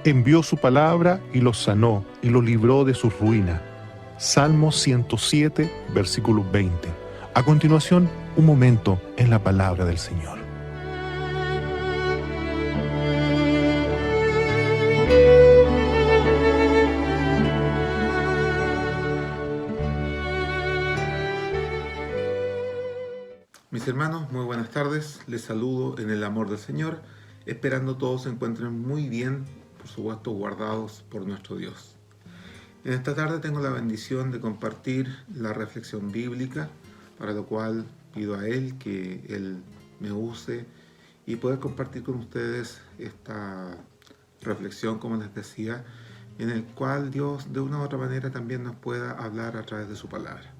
envió su palabra y los sanó y los libró de su ruina. Salmo 107, versículo 20. A continuación, un momento en la palabra del Señor. Mis hermanos, muy buenas tardes. Les saludo en el amor del Señor, esperando todos se encuentren muy bien, por supuesto guardados por nuestro Dios. En esta tarde tengo la bendición de compartir la reflexión bíblica, para lo cual pido a Él que Él me use y poder compartir con ustedes esta reflexión, como les decía, en el cual Dios de una u otra manera también nos pueda hablar a través de su palabra.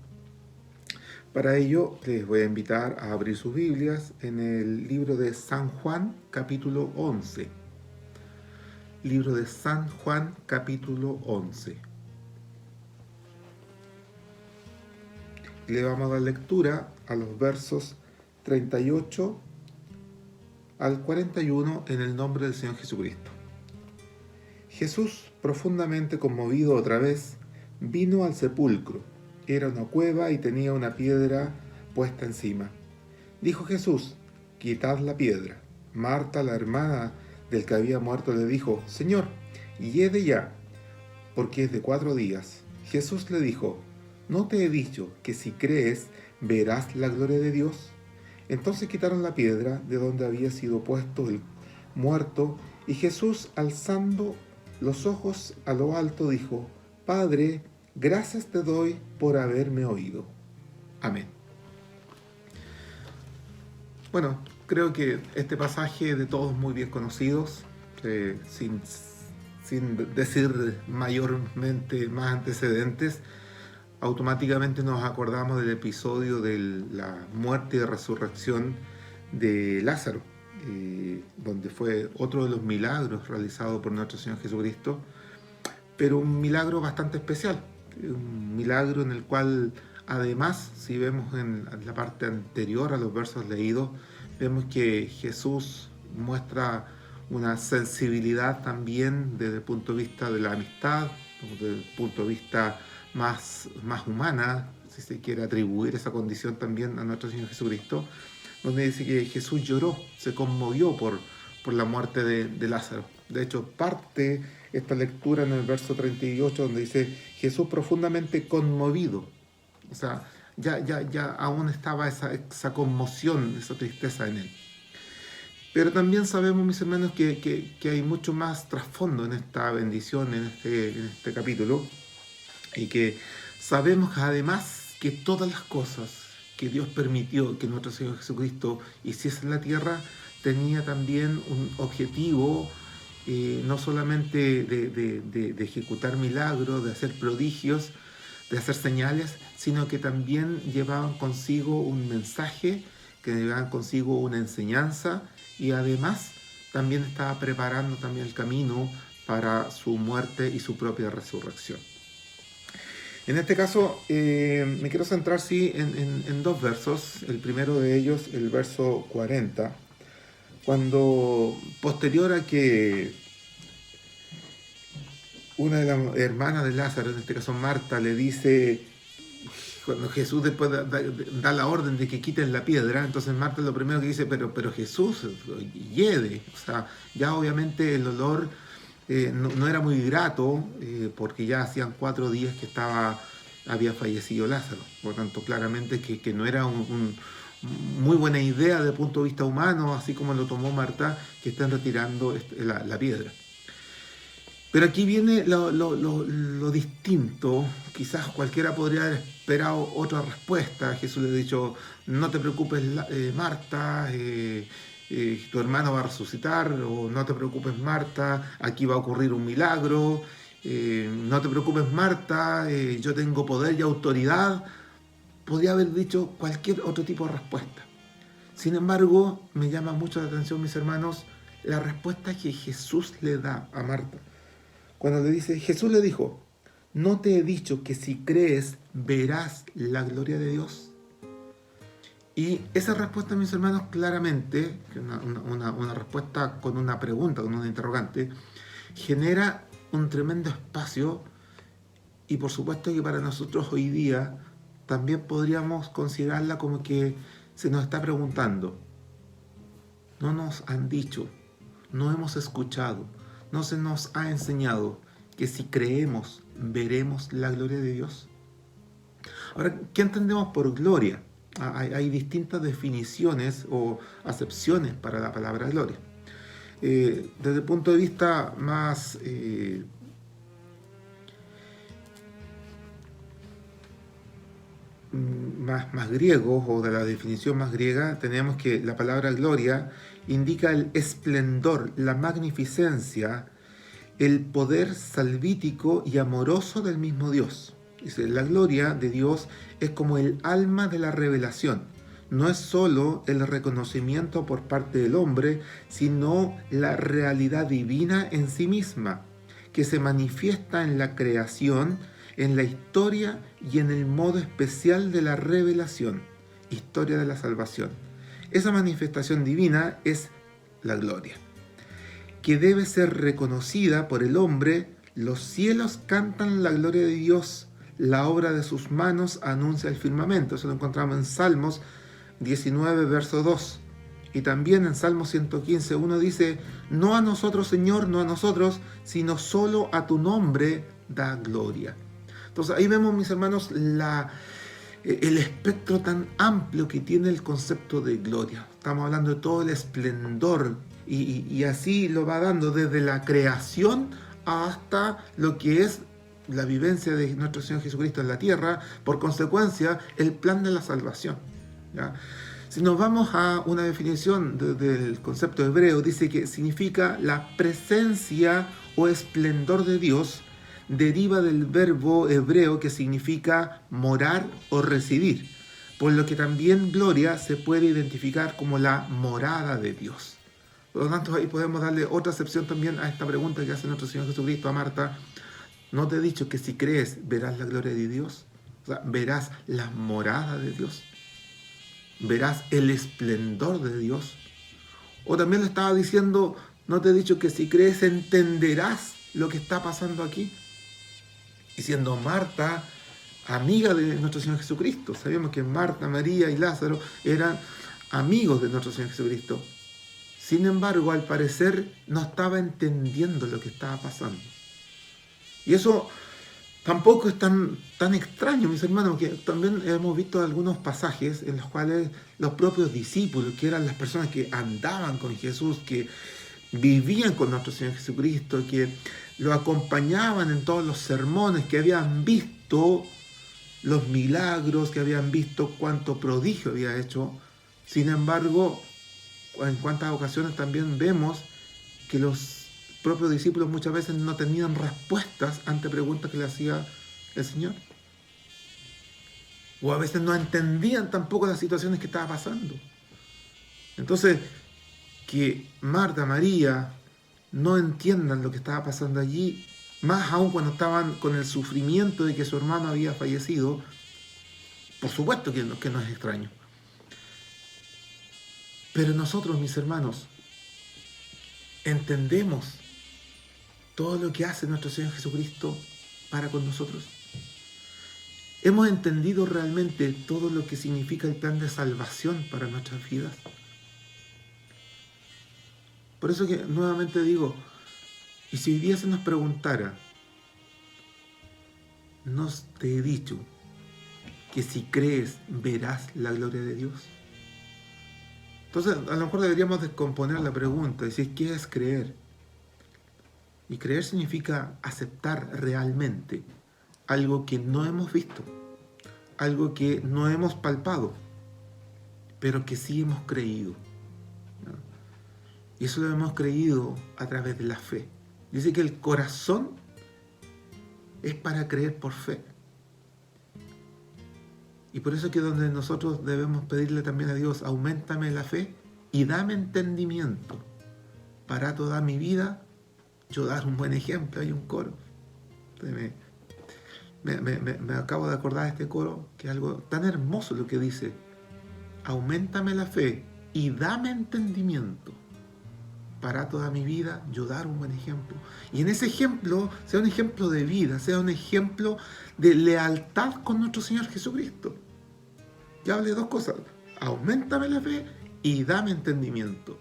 Para ello les voy a invitar a abrir sus Biblias en el libro de San Juan, capítulo 11. Libro de San Juan, capítulo 11. Le vamos a dar lectura a los versos 38 al 41 en el nombre del Señor Jesucristo. Jesús, profundamente conmovido otra vez, vino al sepulcro. Era una cueva y tenía una piedra puesta encima. Dijo Jesús: quitad la piedra. Marta, la hermana del que había muerto, le dijo: Señor, hiede ya, porque es de 4 días. Jesús le dijo: ¿no te he dicho que si crees verás la gloria de Dios? Entonces quitaron la piedra de donde había sido puesto el muerto, y Jesús, alzando los ojos a lo alto, dijo: Padre, gracias te doy por haberme oído. Amén. Bueno, creo que este pasaje de todos muy bien conocidos, sin decir mayormente más antecedentes, automáticamente nos acordamos del episodio de la muerte y resurrección de Lázaro, donde fue otro de los milagros realizados por nuestro Señor Jesucristo, pero un milagro bastante especial. Un milagro en el cual, además, si vemos en la parte anterior a los versos leídos, vemos que Jesús muestra una sensibilidad también desde el punto de vista de la amistad, desde el punto de vista más humana, si se quiere atribuir esa condición también a nuestro Señor Jesucristo, donde dice que Jesús lloró, se conmovió por la muerte de Lázaro. De hecho, parte esta lectura en el verso 38, donde dice: Jesús profundamente conmovido. O sea, ya aún estaba esa conmoción, esa tristeza en él. Pero también sabemos, mis hermanos, que hay mucho más trasfondo en esta bendición, en este capítulo, y que sabemos además que todas las cosas que Dios permitió que nuestro Señor Jesucristo hiciese en la tierra tenía también un objetivo, no solamente de ejecutar milagros, de hacer prodigios, de hacer señales, sino que también llevaban consigo un mensaje, que llevaban consigo una enseñanza, y además también estaba preparando también el camino para su muerte y su propia resurrección. En este caso me quiero centrar en 2 versos. El primero de ellos, el verso 40, cuando posterior a que una de las hermanas de Lázaro, en este caso Marta, le dice, cuando Jesús después da la orden de que quiten la piedra, entonces Marta lo primero que dice: pero Jesús, hiede. O sea, ya obviamente el olor no era muy grato, porque ya hacían 4 días que había fallecido Lázaro. Por lo tanto, claramente que no era muy buena idea desde el punto de vista humano, así como lo tomó Marta, que están retirando la piedra. Pero aquí viene lo distinto. Quizás cualquiera podría haber esperado otra respuesta. Jesús le ha dicho: no te preocupes, Marta, tu hermano va a resucitar, o no te preocupes, Marta, aquí va a ocurrir un milagro, no te preocupes, Marta, yo tengo poder y autoridad. Podría haber dicho cualquier otro tipo de respuesta. Sin embargo, me llama mucho la atención, mis hermanos, la respuesta que Jesús le da a Marta. Cuando le dice, Jesús le dijo: ¿no te he dicho que si crees verás la gloria de Dios? Y esa respuesta, mis hermanos, claramente, una respuesta con una pregunta, con una interrogante, genera un tremendo espacio, y por supuesto que para nosotros hoy día también podríamos considerarla como que se nos está preguntando. No nos han dicho, no hemos escuchado, no se nos ha enseñado que si creemos, veremos la gloria de Dios. Ahora, ¿qué entendemos por gloria? Hay distintas definiciones o acepciones para la palabra gloria. Desde el punto de vista más griego, o de la definición más griega, tenemos que la palabra gloria indica el esplendor, la magnificencia, el poder salvítico y amoroso del mismo Dios. Dice, la gloria de Dios es como el alma de la revelación. No es solo el reconocimiento por parte del hombre, sino la realidad divina en sí misma, que se manifiesta en la creación, en la historia y en el modo especial de la revelación, historia de la salvación. Esa manifestación divina es la gloria, que debe ser reconocida por el hombre. Los cielos cantan la gloria de Dios, la obra de sus manos anuncia el firmamento. Eso lo encontramos en Salmos 19, verso 2. Y también en Salmo 115, 1 dice, no a nosotros, Señor, no a nosotros, sino solo a tu nombre da gloria. Entonces ahí vemos, mis hermanos, el espectro tan amplio que tiene el concepto de gloria. Estamos hablando de todo el esplendor, y así lo va dando desde la creación hasta lo que es la vivencia de nuestro Señor Jesucristo en la tierra, por consecuencia, el plan de la salvación, ¿ya? Si nos vamos a una definición del concepto hebreo, dice que significa la presencia o esplendor de Dios, deriva del verbo hebreo que significa morar o residir, por lo que también gloria se puede identificar como la morada de Dios. Por lo tanto, ahí podemos darle otra acepción también a esta pregunta que hace nuestro Señor Jesucristo a Marta. ¿No te he dicho que si crees verás la gloria de Dios? O sea, verás la morada de Dios. Verás el esplendor de Dios. O también le estaba diciendo, ¿no te he dicho que si crees entenderás lo que está pasando aquí? Y siendo Marta amiga de nuestro Señor Jesucristo, sabemos que Marta, María y Lázaro eran amigos de nuestro Señor Jesucristo. Sin embargo, al parecer no estaba entendiendo lo que estaba pasando. Y eso tampoco es tan extraño, mis hermanos, que también hemos visto algunos pasajes en los cuales los propios discípulos, que eran las personas que andaban con Jesús, que vivían con nuestro Señor Jesucristo, que lo acompañaban en todos los sermones, que habían visto los milagros, que habían visto cuánto prodigio había hecho. Sin embargo, en cuántas ocasiones también vemos que los propios discípulos muchas veces no tenían respuestas ante preguntas que le hacía el Señor. O a veces no entendían tampoco las situaciones que estaba pasando. Entonces, que Marta, María no entiendan lo que estaba pasando allí, más aún cuando estaban con el sufrimiento de que su hermano había fallecido, por supuesto que no es extraño. Pero nosotros, mis hermanos, entendemos todo lo que hace nuestro Señor Jesucristo para con nosotros. ¿Hemos entendido realmente todo lo que significa el plan de salvación para nuestras vidas? Por eso que nuevamente digo, y si hoy día se nos preguntara, ¿no te he dicho que si crees verás la gloria de Dios? Entonces, a lo mejor deberíamos descomponer la pregunta y decir, ¿qué es creer? Y creer significa aceptar realmente algo que no hemos visto, algo que no hemos palpado, pero que sí hemos creído, ¿no? Y eso lo hemos creído a través de la fe. Dice que el corazón es para creer por fe. Y por eso es que donde nosotros debemos pedirle también a Dios, auméntame la fe y dame entendimiento para toda mi vida yo dar un buen ejemplo. Hay un coro. Me acabo de acordar de este coro, que es algo tan hermoso lo que dice. Auméntame la fe y dame entendimiento para toda mi vida yo dar un buen ejemplo. Y en ese ejemplo sea un ejemplo de vida, sea un ejemplo de lealtad con nuestro Señor Jesucristo. Ya hablé dos cosas: auméntame la fe y dame entendimiento.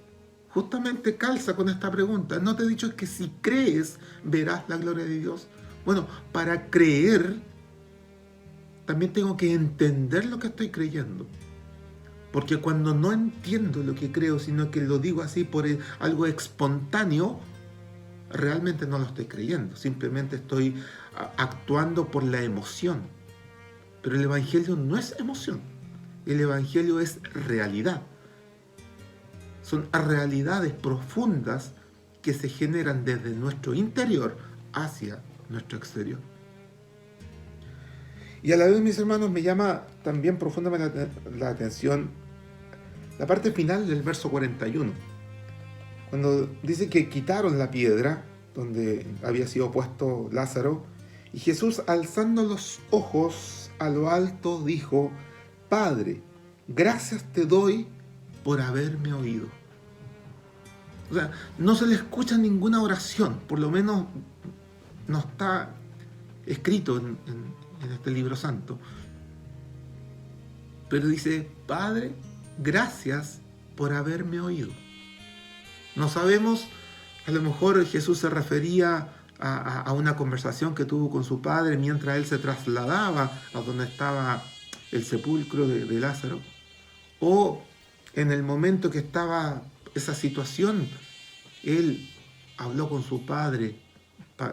Justamente calza con esta pregunta. ¿No te he dicho que si crees verás la gloria de Dios? Bueno, para creer también tengo que entender lo que estoy creyendo. Porque cuando no entiendo lo que creo, sino que lo digo así por algo espontáneo, realmente no lo estoy creyendo. Simplemente estoy actuando por la emoción. Pero el Evangelio no es emoción. El Evangelio es realidad. Son realidades profundas que se generan desde nuestro interior hacia nuestro exterior. Y a la vez, mis hermanos, me llama también profundamente la atención la parte final del verso 41, cuando dice que quitaron la piedra donde había sido puesto Lázaro, y Jesús, alzando los ojos a lo alto, dijo: Padre, gracias te doy por haberme oído. O sea, no se le escucha ninguna oración, por lo menos no está escrito en este libro santo. Pero dice: Padre, gracias por haberme oído. No sabemos, a lo mejor Jesús se refería a una conversación que tuvo con su padre mientras él se trasladaba a donde estaba el sepulcro de Lázaro, o en el momento que estaba esa situación, él habló con su padre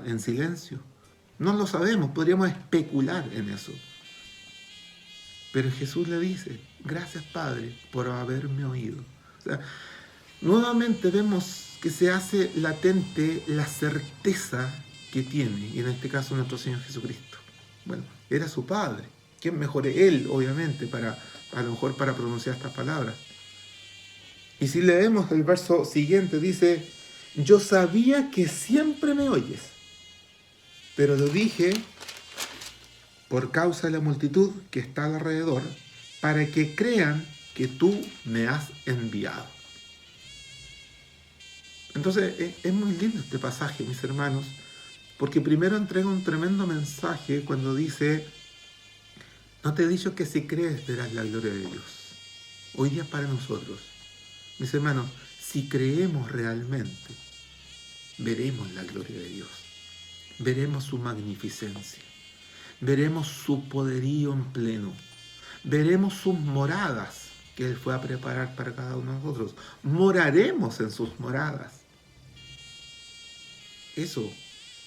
en silencio. No lo sabemos, podríamos especular en eso. Pero Jesús le dice: gracias, Padre, por haberme oído. O sea, nuevamente vemos que se hace latente la certeza que tiene, y en este caso nuestro Señor Jesucristo. Bueno, era su Padre. ¿Quién mejor? Él, obviamente, a lo mejor para pronunciar estas palabras. Y si leemos el verso siguiente, dice: yo sabía que siempre me oyes, pero lo dije por causa de la multitud que está alrededor, para que crean que tú me has enviado. Entonces es muy lindo este pasaje, mis hermanos, porque primero entrega un tremendo mensaje cuando dice: no te he dicho que si crees verás la gloria de Dios. Hoy día para nosotros, mis hermanos, si creemos realmente, veremos la gloria de Dios, veremos su magnificencia, veremos su poderío en pleno, veremos sus moradas que Él fue a preparar para cada uno de nosotros. Moraremos en sus moradas. Eso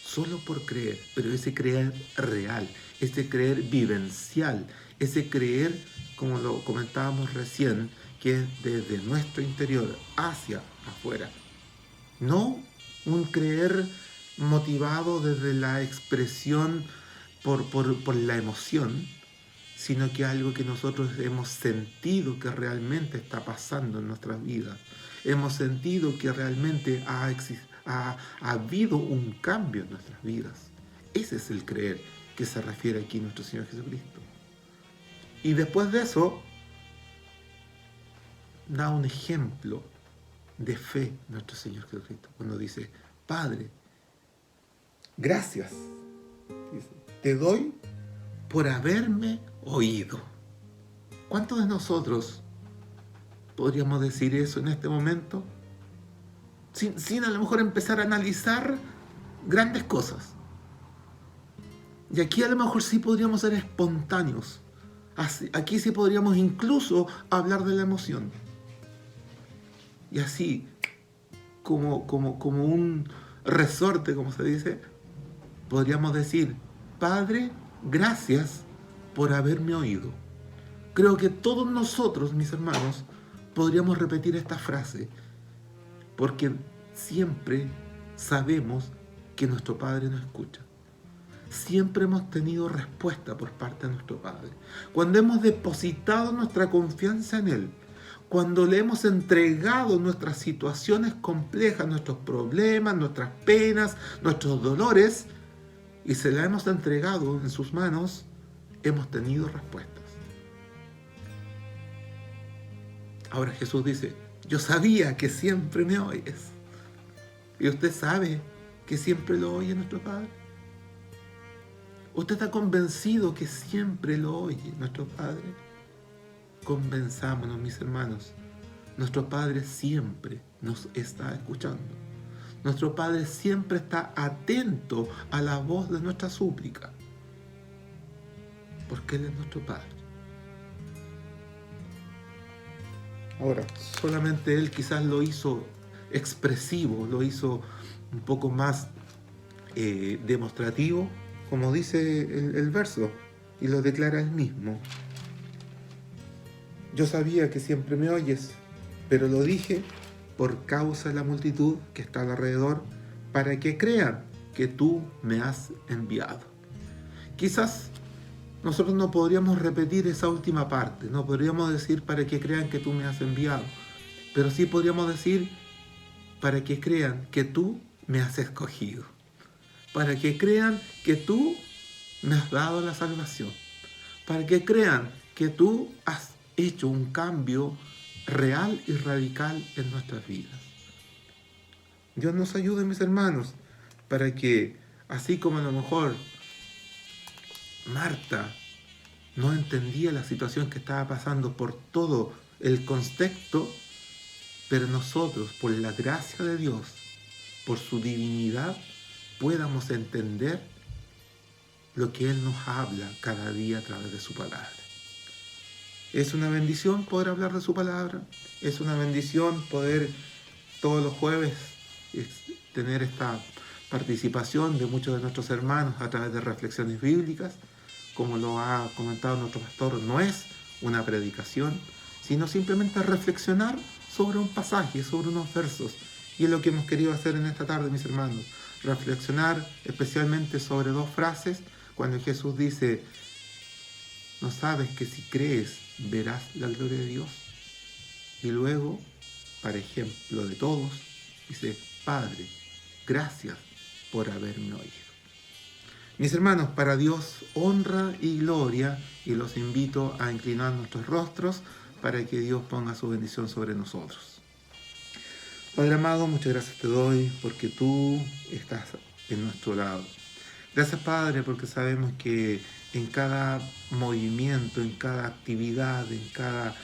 solo por creer, pero ese creer real, ese creer vivencial, ese creer, como lo comentábamos recién, que es desde nuestro interior hacia afuera. No un creer motivado desde la expresión por la emoción, sino que algo que nosotros hemos sentido que realmente está pasando en nuestras vidas. Hemos sentido que realmente ha habido un cambio en nuestras vidas. Ese es el creer que se refiere aquí nuestro Señor Jesucristo. Y después de eso, da un ejemplo de fe nuestro Señor Jesucristo, cuando dice: Padre, gracias, dice, te doy por haberme oído. ¿Cuántos de nosotros podríamos decir eso en este momento? Sin a lo mejor empezar a analizar grandes cosas. Y aquí a lo mejor sí podríamos ser espontáneos. Aquí sí podríamos incluso hablar de la emoción. Y así, como un resorte, como se dice, podríamos decir: Padre, gracias por haberme oído. Creo que todos nosotros, mis hermanos, podríamos repetir esta frase, porque siempre sabemos que nuestro Padre nos escucha. Siempre hemos tenido respuesta por parte de nuestro Padre. Cuando hemos depositado nuestra confianza en Él, cuando le hemos entregado nuestras situaciones complejas, nuestros problemas, nuestras penas, nuestros dolores, y se la hemos entregado en sus manos, hemos tenido respuestas. Ahora Jesús dice: yo sabía que siempre me oyes. ¿Y usted sabe que siempre lo oye nuestro Padre? ¿Usted está convencido que siempre lo oye nuestro Padre? Convenzámonos, mis hermanos. Nuestro Padre siempre nos está escuchando. Nuestro Padre siempre está atento a la voz de nuestra súplica. Porque Él es nuestro Padre. Ahora, solamente Él quizás lo hizo expresivo, lo hizo un poco más demostrativo, como dice el verso, y lo declara Él mismo. Yo sabía que siempre me oyes, pero lo dije por causa de la multitud que está alrededor, para que crean que tú me has enviado. Quizás nosotros no podríamos repetir esa última parte, no podríamos decir para que crean que tú me has enviado, pero sí podríamos decir para que crean que tú me has escogido, para que crean que tú me has dado la salvación, para que crean que tú has hecho un cambio real y radical en nuestras vidas. Dios nos ayude, mis hermanos, para que, así como a lo mejor Marta no entendía la situación que estaba pasando por todo el contexto, pero nosotros, por la gracia de Dios, por su divinidad, podamos entender lo que Él nos habla cada día a través de su palabra. Es una bendición poder hablar de su palabra, es una bendición poder todos los jueves tener esta participación de muchos de nuestros hermanos a través de reflexiones bíblicas. Como lo ha comentado nuestro pastor, no es una predicación, sino simplemente reflexionar sobre un pasaje, sobre unos versos. Y es lo que hemos querido hacer en esta tarde, mis hermanos. Reflexionar especialmente sobre dos frases, cuando Jesús dice, ¿no sabes que si crees verás la gloria de Dios? Y luego, para ejemplo de todos, dice, Padre, gracias por haberme oído. Mis hermanos, para Dios honra y gloria, y los invito a inclinar nuestros rostros para que Dios ponga su bendición sobre nosotros. Padre amado, muchas gracias te doy porque tú estás en nuestro lado. Gracias, Padre, porque sabemos que en cada movimiento, en cada actividad, en cada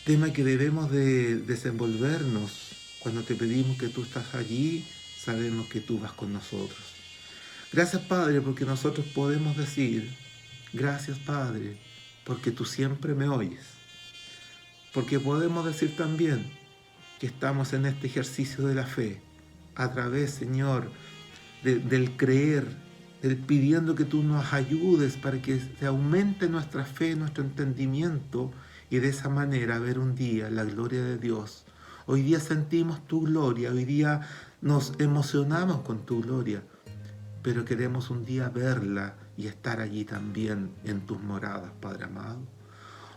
tema que debemos de desenvolvernos, cuando te pedimos que tú estás allí, sabemos que tú vas con nosotros. Gracias, Padre, porque nosotros podemos decir, gracias, Padre, porque tú siempre me oyes. Porque podemos decir también que estamos en este ejercicio de la fe, a través, Señor, del creer, del pidiendo que tú nos ayudes para que se aumente nuestra fe, nuestro entendimiento, y de esa manera ver un día la gloria de Dios. Hoy día sentimos tu gloria, hoy día nos emocionamos con tu gloria, pero queremos un día verla y estar allí también en tus moradas, Padre amado.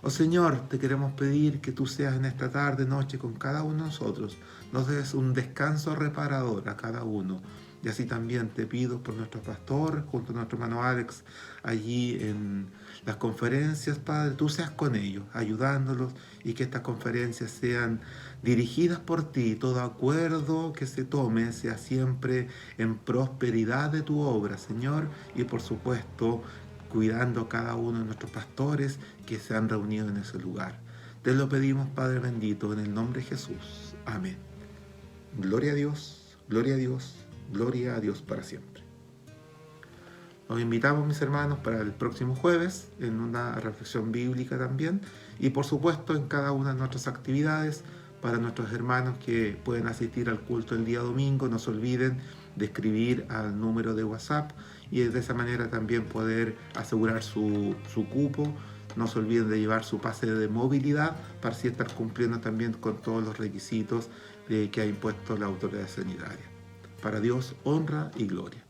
Oh Señor, te queremos pedir que tú seas en esta tarde, noche, con cada uno de nosotros, nos des un descanso reparador a cada uno. Y así también te pido por nuestro pastor, junto a nuestro hermano Alex, allí en las conferencias, Padre, tú seas con ellos, ayudándolos, y que estas conferencias sean dirigidas por ti. Todo acuerdo que se tome sea siempre en prosperidad de tu obra, Señor, y por supuesto, cuidando a cada uno de nuestros pastores que se han reunido en ese lugar. Te lo pedimos, Padre bendito, en el nombre de Jesús. Amén. Gloria a Dios, gloria a Dios. Gloria a Dios para siempre. Los invitamos, mis hermanos, para el próximo jueves en una reflexión bíblica también, y por supuesto en cada una de nuestras actividades. Para nuestros hermanos que pueden asistir al culto el día domingo, no se olviden de escribir al número de WhatsApp y de esa manera también poder asegurar su cupo. No se olviden de llevar su pase de movilidad para así estar cumpliendo también con todos los requisitos que ha impuesto la autoridad sanitaria. Para Dios, honra y gloria.